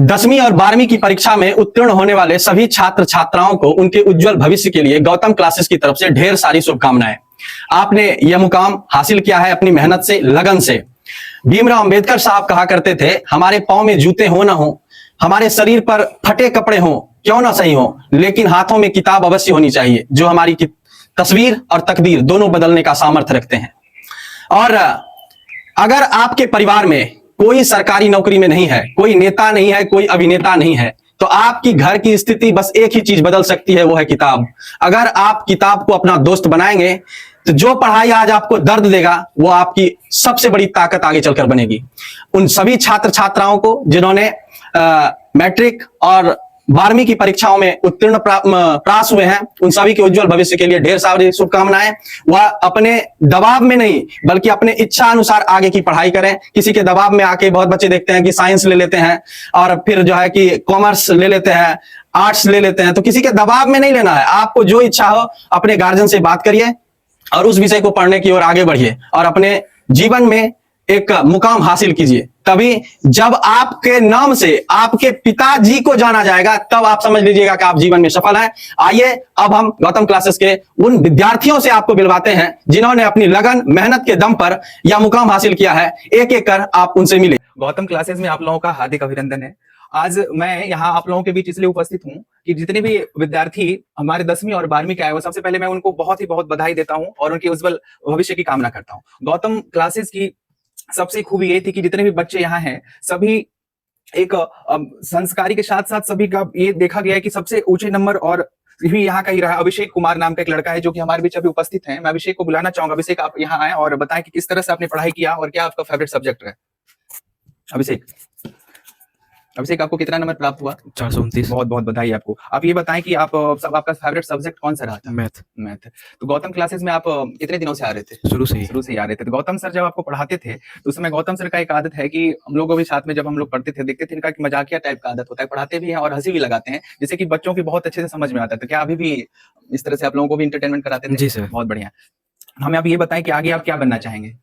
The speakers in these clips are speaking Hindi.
10वीं और 12वीं की परीक्षा में उत्तीर्ण होने वाले सभी छात्र छात्राओं को उनके उज्जवल भविष्य के लिए गौतम क्लासेस की तरफ से ढेर सारी शुभकामनाएं। आपने यह मुकाम हासिल किया है अपनी मेहनत से, लगन से। भीमराव अंबेडकर साहब कहा करते थे, हमारे पांव में जूते हो ना हो, हमारे शरीर पर फटे कपड़े हो क्यों ना सही हो, लेकिन हाथों में किताब अवश्य होनी चाहिए जो हमारी तस्वीर और तकदीर दोनों बदलने का सामर्थ्य रखते हैं। और अगर आपके परिवार में कोई सरकारी नौकरी में नहीं है, कोई नेता नहीं है, कोई अभिनेता नहीं है, तो आपकी घर की स्थिति बस एक ही चीज बदल सकती है, वो है किताब। अगर आप किताब को अपना दोस्त बनाएंगे तो जो पढ़ाई आज आपको दर्द देगा वो आपकी सबसे बड़ी ताकत आगे चलकर बनेगी। उन सभी छात्र छात्राओं को जिन्होंने मैट्रिक और 12वीं की परीक्षाओं में उत्तीर्ण पास हुए हैं, उन सभी के उज्जवल भविष्य के लिए ढेर सारी शुभकामनाएं। वह अपने दबाव में नहीं बल्कि अपने इच्छा अनुसार आगे की पढ़ाई करें। किसी के दबाव में आके बहुत बच्चे देखते हैं कि साइंस ले लेते हैं और फिर जो है कि कॉमर्स ले लेते हैं, आर्ट्स ले लेते हैं। तो किसी के दबाव में नहीं लेना है, आपको जो इच्छा हो अपने गार्जियन से बात करिए और उस विषय को पढ़ने की ओर आगे बढ़िए और अपने जीवन में एक मुकाम हासिल कीजिए। तभी जब आपके नाम से आपके पिताजी को जाना जाएगा तब आप समझ लीजिएगा कि आप जीवन में सफल हैं। आइए अब हम गौतम क्लासेस के उन विद्यार्थियों से आपको मिलवाते हैं जिन्होंने अपनी लगन मेहनत के दम पर यह मुकाम हासिल किया है। एक एक कर आप उनसे मिले। गौतम क्लासेस में आप लोगों का हार्दिक अभिनंदन है। आज मैं यहाँ आप लोगों के बीच इसलिए उपस्थित हूँ कि जितने भी विद्यार्थी हमारे 10वीं और 12वीं के आए हुए, सबसे पहले मैं उनको बहुत ही बहुत बधाई देता हूँ और उनके उज्जवल भविष्य की कामना करता हूँ। गौतम क्लासेस की सबसे खूबी ये थी कि जितने भी बच्चे यहाँ हैं सभी एक संस्कारी के साथ साथ सभी का ये देखा गया है कि सबसे ऊंचे नंबर और भी यहाँ का ही रहा। अभिषेक कुमार नाम का एक लड़का है जो कि हमारे बीच अभी उपस्थित है। मैं अभिषेक को बुलाना चाहूंगा। अभिषेक, आप यहाँ आए और बताएं कि किस तरह से आपने पढ़ाई किया और क्या आपका फेवरेट सब्जेक्ट है। अभिषेक, आपको कितना नंबर प्राप्त हुआ? 429। बहुत बहुत बधाई आपको। आप ये बताएं कि आप आपका फेवरेट सब्जेक्ट कौन सा रहा था? मैथ। तो गौतम क्लासेस में आप कितने दिनों से आ रहे थे? शुरू से ही आ रहे थे। तो गौतम सर जब आपको पढ़ाते थे तो उस समय गौतम सर का एक आदत है कि हम लोगों भी साथ में जब हम लोग पढ़ते थे देखते थे, इनका मजाकिया टाइप का आदत होता है, पढ़ाते भी हैं और हंसी भी लगाते हैं, जिससे कि बच्चों की बहुत अच्छे से समझ में आता है। तो क्या अभी भी इस तरह से आप लोगों को भी इंटरटेनमेंट कराते थे? जी सर। बहुत बढ़िया। हमें आप ये बताएं कि आगे आप क्या बनना चाहेंगे?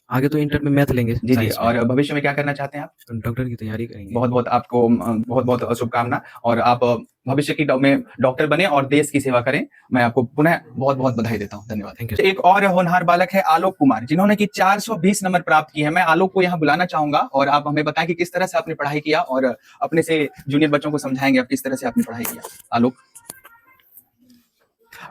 आगे तो इंटर में मैथ लेंगे जी जी। और भविष्य में क्या करना चाहते हैं आप? डॉक्टर की तैयारी करेंगे। बहुत बहुत आपको बहुत बहुत शुभकामना और आप भविष्य की में डॉक्टर बने और देश की सेवा करें। मैं आपको पुनः बहुत बहुत बधाई देता हूं। धन्यवाद। Thank you. एक और होनहार बालक है आलोक कुमार, जिन्होंने की 420 नंबर प्राप्त किए हैं। मैं आलोक को यहाँ बुलाना चाहूंगा और आप हमें बताएं कि किस तरह से आपने पढ़ाई किया और अपने से जूनियर बच्चों को समझाएंगे आप किस तरह से आपने पढ़ाई किया।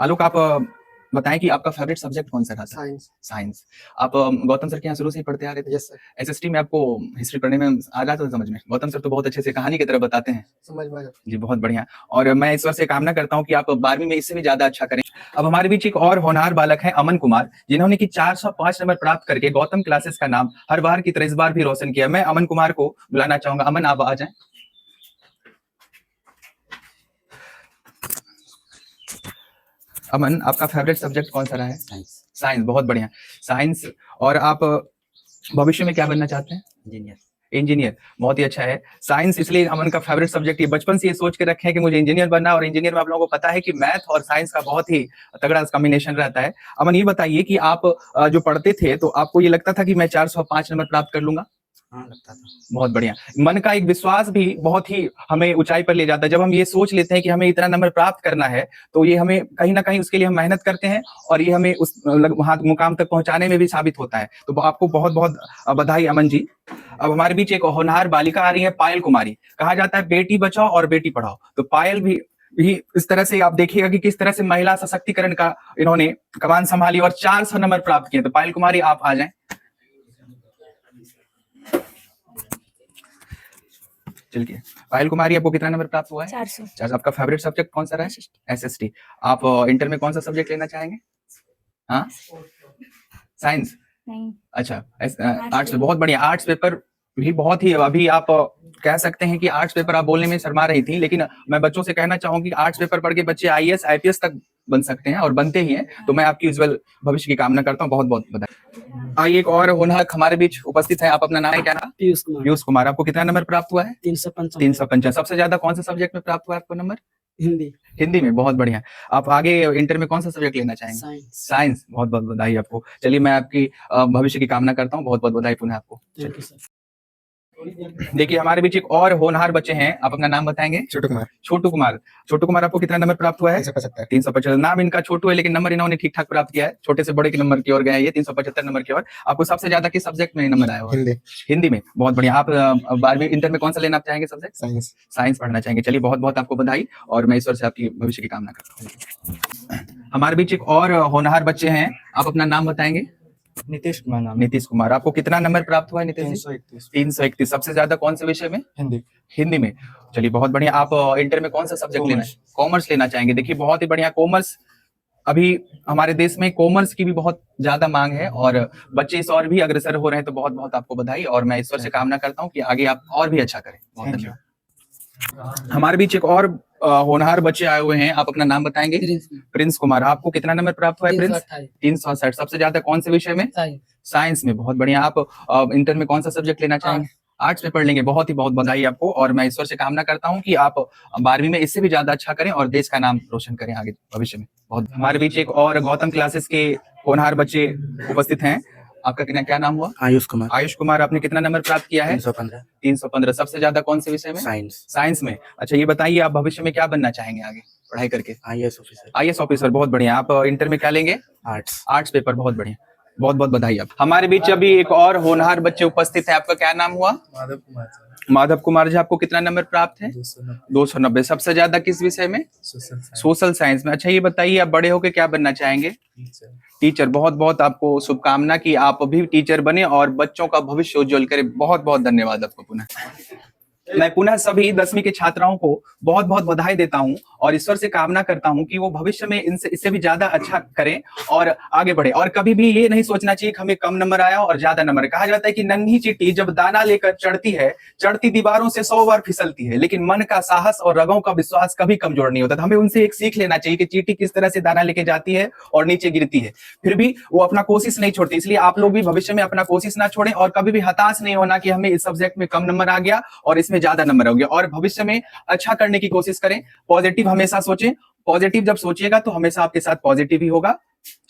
आलोक, आप बताएं कि आपका फेवरेट सब्जेक्ट कौन सा था? साइंस। आप गौतम सर के यहाँ शुरू से ही पढ़ते आ रहे थे? Yes sir. एसएसटी में आपको हिस्ट्री पढ़ने में आ जाता था समझ में? गौतम सर तो बहुत अच्छे से कहानी की तरह बताते हैं। समझ में जी, बहुत बढ़िया। और मैं ईश्वर से कामना करता हूँ कि आप 12वीं में इससे भी ज्यादा अच्छा करें। अब हमारे बीच एक और होनहार बालक है अमन कुमार, जिन्होंने की 405 नंबर प्राप्त करके गौतम क्लासेस का नाम हर बार की तरह इस बार भी रोशन किया। मैं अमन कुमार को बुलाना चाहूंगा। अमन, आप आ जाए। अमन, आपका फेवरेट सब्जेक्ट कौन सा रहा है? साइंस। बहुत बढ़िया, साइंस। और आप भविष्य में क्या बनना चाहते हैं? इंजीनियर। बहुत ही अच्छा है। साइंस इसलिए अमन का फेवरेट सब्जेक्ट, ये बचपन से ये सोच के रखे हैं कि मुझे इंजीनियर बनना, और इंजीनियर में आप लोगों को पता है कि मैथ और साइंस का बहुत ही तगड़ा कॉम्बिनेशन रहता है। अमन, ये बताइए कि आप जो पढ़ते थे तो आपको ये लगता था कि मैं 405 नंबर प्राप्त कर लूंगा? हाँ, लगता था। बहुत बढ़िया। मन का एक विश्वास भी बहुत ही हमें ऊंचाई पर ले जाता है। जब हम ये सोच लेते हैं कि हमें इतना नंबर प्राप्त करना है तो ये हमें कहीं ना कहीं उसके लिए हम मेहनत करते हैं और ये हमें उस वहां मुकाम तक पहुंचाने में भी साबित होता है। तो आपको बहुत बहुत बधाई अमन जी। अब हमारे बीच एक होनहार बालिका आ रही है, पायल कुमारी। कहा जाता है बेटी बचाओ और बेटी पढ़ाओ, तो पायल भी इस तरह से आप देखिएगा कि किस तरह से महिला सशक्तिकरण का इन्होंने कमान संभाली और 400 नंबर प्राप्त किए। तो पायल कुमारी, आप आ जाएं। चलिए, पायल कुमारी, आपको कितना नंबर प्राप्त हुआ है? 400। आपका फेवरेट सब्जेक्ट कौन सा रहा है? एसएसटी। आप इंटर में कौन सा सब्जेक्ट लेना चाहेंगे? हाँ, साइंस। नहीं। अच्छा, आर्ट्स। बहुत बढ़िया। आर्ट्स पेपर भी बहुत ही, अभी आप कह सकते हैं कि आर्ट्स पेपर आप बोलने में शर्मा रही थी, लेकिन मैं बच्चों से कहना चाहूंगा कि आर्ट्स पेपर पढ़ के बच्चे आईएएस आईपीएस तक बन सकते हैं और बनते ही हैं। तो मैं आपकी उज्जवल भविष्य की कामना करता हूँ। बहुत बहुत बधाई। आइए, एक और होनहार हमारे बीच उपस्थित है। आप अपना नाम है, क्या नाम? पीयूष कुमार। आपको कितना नंबर प्राप्त हुआ है? 355। सबसे ज्यादा कौन सा सब्जेक्ट में प्राप्त हुआ आपको नंबर? हिंदी में। बहुत बढ़िया। आप आगे इंटर में कौन सा सब्जेक्ट लेना चाहेंगे? साइंस। बहुत बहुत बधाई आपको। चलिए, मैं आपकी भविष्य की कामना करता हूँ। बहुत बहुत बधाई पुनः आपको। देखिए हमारे बीच एक और होनहार बच्चे हैं, आप अपना नाम बताएंगे? छोटू कुमार। छोटू कुमार। छोटू कुमार, आपको कितना नंबर प्राप्त हुआ है? 375। 375। नाम इनका छोटू है लेकिन नंबर इन्होंने ठीक ठाक प्राप्त किया है, छोटे से बड़े के नंबर की ओर गए हैं ये, 375 नंबर की ओर। आपको सबसे ज्यादा किस सब्जेक्ट में नंबर आया हुआ? हिंदी। हिंदी में, बहुत बढ़िया। आप 12वीं इंटर में कौन सा लेना चाहेंगे सब्जेक्ट? साइंस। साइंस पढ़ना चाहेंगे। चलिए बहुत बहुत आपको बधाई, और मैं ईश्वर से आपकी भविष्य की कामना करता हूँ। हमारे बीच एक और होनहार बच्चे हैं, आप अपना नाम बताएंगे? नीतीश कुमार नाम। नीतीश कुमार। आपको कितना नंबर प्राप्त हुआ है नीतीश जी? 331। 331। सबसे ज्यादा कौन से विषय में? हिंदी। हिंदी में। चलिए बहुत बढ़िया। आप इंटर में कौन सा सब्जेक्ट लेना है? कॉमर्स लेना चाहेंगे। देखिए बहुत ही बढ़िया, कॉमर्स, अभी हमारे देश में कॉमर्स की भी बहुत ज्यादा मांग है और बच्चे इस और भी अग्रसर हो रहे हैं, तो बहुत बहुत आपको बधाई, और मैं ईश्वर से कामना करता हूँ कि आगे आप और भी अच्छा करें। बहुत धन्यवाद। हमारे बीच एक और होनहार बच्चे आए हुए हैं, आप अपना नाम बताएंगे? प्रिंस कुमार। आपको कितना नंबर प्राप्त हुआ है प्रिंस? 360। सबसे ज्यादा कौन से विषय में? साइंस में। बहुत बढ़िया। आप इंटर में कौन सा सब्जेक्ट लेना चाहेंगे? आर्ट्स में पढ़ लेंगे। बहुत ही बहुत बधाई आपको, और मैं ईश्वर से कामना करता हूँ कि आप 12वीं में इससे भी ज्यादा अच्छा करें और देश का नाम रोशन करें आगे भविष्य में। बहुत। हमारे बीच एक और गौतम क्लासेस के होनहार बच्चे उपस्थित हैं, आपका क्या नाम हुआ? आयुष कुमार। आयुष कुमार। आपने कितना नंबर प्राप्त किया है? 315। 315। सबसे ज्यादा कौन से विषय में? साइंस। साइंस में। अच्छा ये बताइए, आप भविष्य में क्या बनना चाहेंगे आगे पढ़ाई करके? IAS officer. IAS officer. बहुत बढ़िया। आप इंटर में क्या लेंगे? आर्ट्स। Arts paper. बहुत बढ़िया, बहुत बहुत बधाई आप। हमारे बीच अभी एक और होनहार बच्चे उपस्थित है, आपका क्या नाम हुआ? माधव कुमार। माधव कुमार जी। आपको कितना नंबर प्राप्त है? 290। सबसे ज्यादा किस विषय में? सोशल साइंस में। अच्छा ये बताइए, आप बड़े होकर क्या बनना चाहेंगे? टीचर। बहुत बहुत आपको शुभकामना कि आप भी टीचर बने और बच्चों का भविष्य उज्जवल करें। बहुत बहुत धन्यवाद आपको पुनः। मैं पुनः सभी 10वीं के छात्राओं को बहुत बहुत बधाई देता हूं और ईश्वर से कामना करता हूं कि वो भविष्य में इससे भी ज्यादा अच्छा करें और आगे बढ़े। और कभी भी ये नहीं सोचना चाहिए कि हमें कम नंबर आया और ज्यादा नंबर। कहा जाता है कि नन्ही चींटी जब दाना लेकर चढ़ती है, चढ़ती दीवारों से 100 बार फिसलती है, लेकिन मन का साहस और रगों का विश्वास कभी कमजोर नहीं होता। तो हमें उनसे एक सीख लेना चाहिए कि चींटी किस तरह से दाना लेके जाती है और नीचे गिरती है, फिर भी वो अपना कोशिश नहीं छोड़ती। इसलिए आप लोग भी भविष्य में अपना कोशिश ना छोड़ें और कभी भी हताश नहीं होना कि हमें इस सब्जेक्ट में कम नंबर आ गया और इसमें ज्यादा नंबर हो गया। और भविष्य में अच्छा करने की कोशिश करें, पॉजिटिव हमेशा सोचें। पॉजिटिव जब सोचिएगा तो हमेशा आपके साथ पॉजिटिव ही होगा।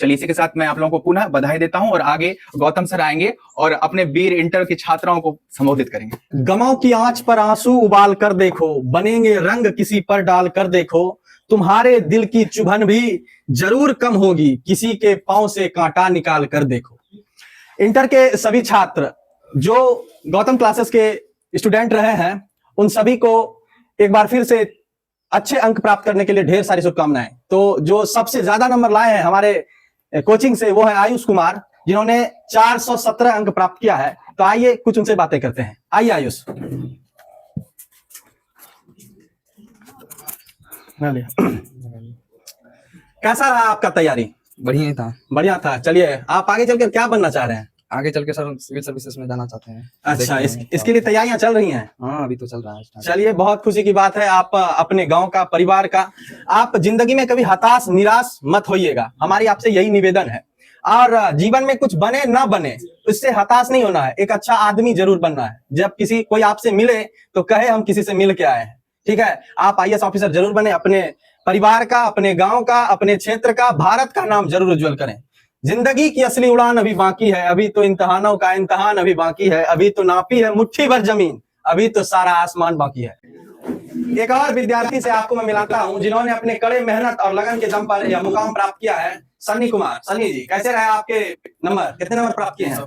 चलिए इसी के साथ मैं आप लोगों को पुनः बधाई देता हूं और आगे गौतम सर आएंगे और अपने वीर इंटर के छात्राओं को संबोधित करेंगे। गमों की आंच पर आंसू उबाल कर देखो, बनेंगे रंग किसी पर डाल कर देखो, तुम्हारे दिल की चुभन भी जरूर कम होगी, किसी के पांव से कांटा निकाल कर देखो। इंटर के सभी छात्र जो गौतम क्लासेस के स्टूडेंट रहे हैं, उन सभी को एक बार फिर से अच्छे अंक प्राप्त करने के लिए ढेर सारी शुभकामनाएं। तो जो सबसे ज्यादा नंबर लाए हैं हमारे कोचिंग से, वो है आयुष कुमार, जिन्होंने 417 अंक प्राप्त किया है। तो आइए कुछ उनसे बातें करते हैं। आइए आयुष। कैसा रहा आपका तैयारी? बढ़िया ही था। बढ़िया था। चलिए आप आगे चलकर क्या बनना चाह रहे हैं? आगे चल के सर सिविल सर्विसेज में जाना चाहते हैं। अच्छा, इसके लिए तैयारियां चल रही हैं? हाँ अभी तो चल रहा है। चलिए बहुत खुशी की बात है। आप अपने गांव का, परिवार का, आप जिंदगी में कभी हताश निराश मत होइएगा, हमारी आपसे यही निवेदन है। और जीवन में कुछ बने ना बने, इससे हताश नहीं होना है, एक अच्छा आदमी जरूर बनना है। जब कोई आपसे मिले तो कहे हम किसी से मिल के आए हैं, ठीक है? आप IAS ऑफिसर जरूर बने, अपने परिवार का, अपने गांव का, अपने क्षेत्र का, भारत का नाम जरूर उज्जवल करें। जिंदगी की असली उड़ान अभी बाकी है, अभी तो इम्तिहानों का इम्तिहान अभी बाकी है, अभी तो नापी है मुट्ठी भर जमीन, अभी तो सारा आसमान बाकी है। एक और विद्यार्थी से आपको मैं मिलाता हूं जिन्होंने अपने कड़े मेहनत और लगन के दम पर यह मुकाम प्राप्त किया है। सन्नी कुमार। सन्नी जी, कैसे रहे आपके नंबर? कितने नंबर प्राप्त किए हैं?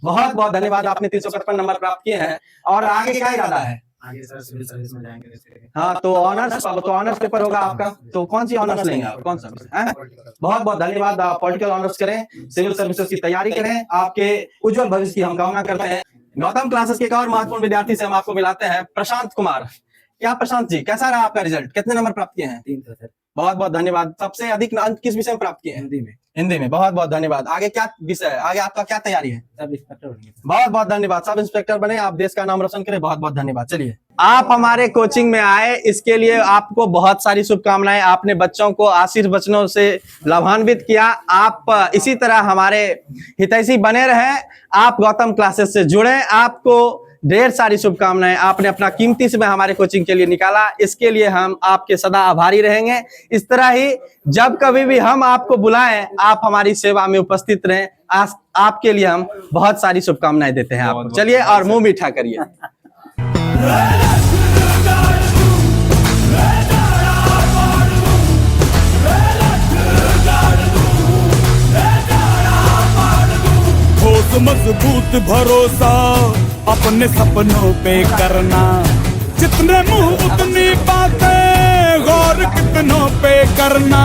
बहुत बहुत धन्यवाद, आपने 355 नंबर प्राप्त किए हैं। और आगे क्या इरादा है? आगे सर सिविल सर्विस में जाएंगे। हाँ तो ऑनर्स पेपर होगा आपका। तो कौन सी ऑनर्स लेंगे आप? कौन सा? बहुत बहुत धन्यवाद। आप पॉलिटिकल ऑनर्स करें, सिविल सर्विसेज की तैयारी करें, आपके उज्जवल भविष्य की हम कामना करते हैं। गौतम क्लासेस के एक और महत्वपूर्ण विद्यार्थी से हम आपको मिलाते हैं, प्रशांत कुमार। क्या प्रशांत जी, कैसा रहा आपका रिजल्ट? कितने नंबर प्राप्त किए हैं? 3 सर। बहुत बहुत धन्यवाद। सबसे अधिक अंक किस विषय में प्राप्त किए हैं? हिंदी में। हिंदी में। बहुत बहुत धन्यवाद। आगे क्या विषय है? आगे आपका क्या तैयारी है? सब इंस्पेक्टर बनेंगे। बहुत बहुत धन्यवाद। सब इंस्पेक्टर बने, आप देश का नाम रोशन करें। बहुत बहुत धन्यवाद। चलिए आप हमारे कोचिंग में आए, इसके लिए आपको बहुत सारी शुभकामनाएं। आपने बच्चों को आशीर्वचनों से लाभान्वित किया। आप इसी तरह हमारे हितैषी बने रहें, आप गौतम क्लासेस से जुड़े। आपको ढेर सारी शुभकामनाएं। आपने अपना कीमती समय हमारे कोचिंग के लिए निकाला, इसके लिए हम आपके सदा आभारी रहेंगे। इस तरह ही जब कभी भी हम आपको बुलाएं, आप हमारी सेवा में उपस्थित रहें। आपके लिए हम बहुत सारी शुभकामनाएं देते हैं आपको। चलिए और मुंह मीठा करिए। ठोस मजबूत भरोसा अपने सपनों पे करना, जितने मुंह उतनी बातें, गौर कितनों पे करना।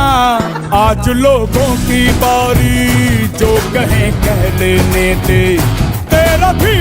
आज लोगों की बारी, जो कहें कह लेने दे, तेरा भी